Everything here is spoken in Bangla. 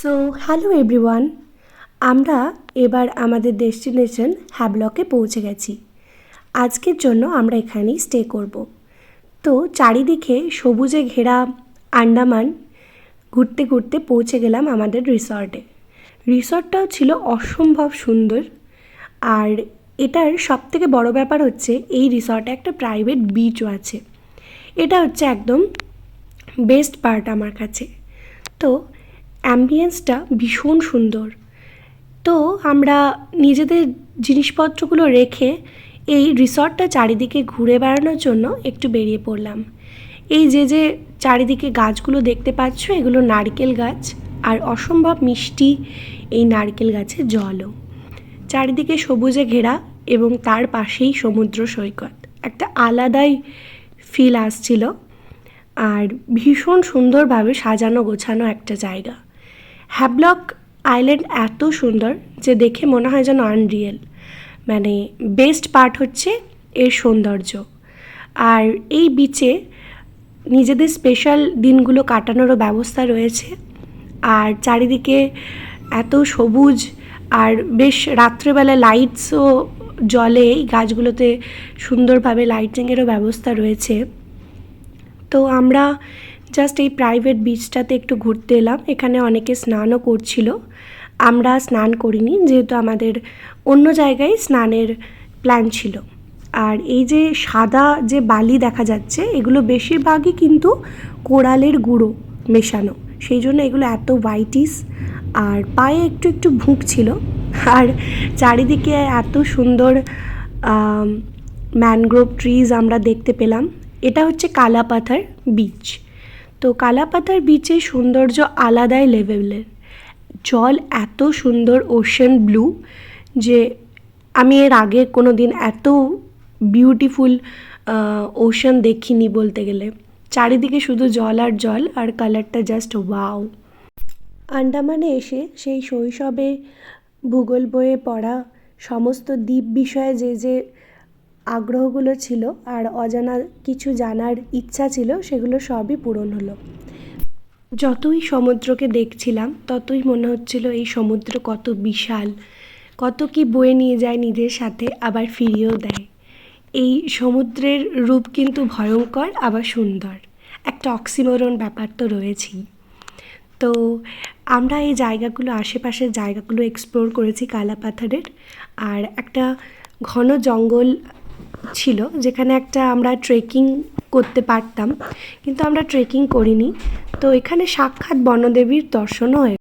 সো হ্যালো এভরিওয়ান, আমরা এবার আমাদের ডেস্টিনেশন হ্যাভলকে পৌঁছে গেছি। আজকের জন্য আমরা এখানেই স্টে করব। তো চারিদিকে সবুজে ঘেরা আন্দামান ঘুরতে ঘুরতে পৌঁছে গেলাম আমাদের রিসর্টে। রিসর্টটাও ছিল অসম্ভব সুন্দর। আর এটার সবথেকে বড় ব্যাপার হচ্ছে এই রিসর্টে একটা প্রাইভেট বিচও আছে। এটা হচ্ছে একদম বেস্ট পার্ট আমার কাছে। তো অ্যাম্বিয়েন্সটা ভীষণ সুন্দর। তো আমরা নিজেদের জিনিসপত্রগুলো রেখে এই রিসর্টটা চারিদিকে ঘুরে বেড়ানোর জন্য একটু বেরিয়ে পড়লাম। এই যে চারিদিকে গাছগুলো দেখতে পাচ্ছ, এগুলো নারকেল গাছ, আর অসম্ভব মিষ্টি এই নারকেল গাছের জলও। চারিদিকে সবুজে ঘেরা এবং তার পাশেই সমুদ্র সৈকত। একটা আলাদাই ফিল আসছিল। আর ভীষণ সুন্দরভাবে সাজানো গোছানো একটা জায়গা। হ্যাভলক আইল্যান্ড এত সুন্দর যে দেখে মনে হয় যেন আনরিয়েল। মানে বেস্ট পার্ট হচ্ছে এর সৌন্দর্য। আর এই বিচে নিজেদের স্পেশাল দিনগুলো কাটানোরও ব্যবস্থা রয়েছে। আর চারিদিকে এত সবুজ, আর বেশ রাত্রেবেলা লাইটসও জ্বলে এই গাছগুলোতে, সুন্দরভাবে লাইটিংয়েরও ব্যবস্থা রয়েছে। তো আমরা জাস্ট এই প্রাইভেট বিচটাতে একটু ঘুরতে এলাম। এখানে অনেকে স্নানও করছিল। আমরা স্নান করিনি, যেহেতু আমাদের অন্য জায়গায় স্নানের প্ল্যান ছিল। আর এই যে সাদা যে বালি দেখা যাচ্ছে, এগুলো বেশিরভাগই কিন্তু কোরালের গুঁড়ো মেশানো, সেই জন্য এগুলো এত হোয়াইটিস। আর পায়ে একটু একটু ভুঁক ছিল। আর চারিদিকে এত সুন্দর ম্যানগ্রোভ ট্রিজ আমরা দেখতে পেলাম। এটা হচ্ছে কালাপাথার বিচ। তো কালাপাথার বিচের সৌন্দর্য আলাদাই লেভেলের। জল এত সুন্দর ওশেন ব্লু যে আমি এর আগে কোনো দিন এত বিউটিফুল ওশেন দেখিনি বলতে গেলে। চারিদিকে শুধু জল আর জল, আর কালারটা জাস্ট ওয়াও। আন্দামানে এসে সেই শৈশবে ভূগোল বইয়ে পড়া সমস্ত দ্বীপ বিষয়ে যে আগ্রহগুলো ছিল আর অজানা কিছু জানার ইচ্ছা ছিল, সেগুলো সবই পূরণ হলো। যতই সমুদ্রকে দেখছিলাম ততই মনে হচ্ছিল এই সমুদ্র কত বিশাল, কত কি বয়ে নিয়ে যায় নিজের সাথে, আবার ফিরিয়েও দেয়। এই সমুদ্রের রূপ কিন্তু ভয়ঙ্কর আবার সুন্দর, একটা অক্সিমোরন ব্যাপার তো রয়েছেই। তো আমরা এই জায়গাগুলো, আশেপাশের জায়গাগুলো এক্সপ্লোর করেছি কালাপাথারের। আর একটা ঘন জঙ্গল ছিল যেখানে একটা আমরা ট্রেকিং করতে পারতাম, কিন্তু আমরা ট্রেকিং করিনি। তো এখানে সাক্ষাৎ বনদেবীর দর্শনও হয়ে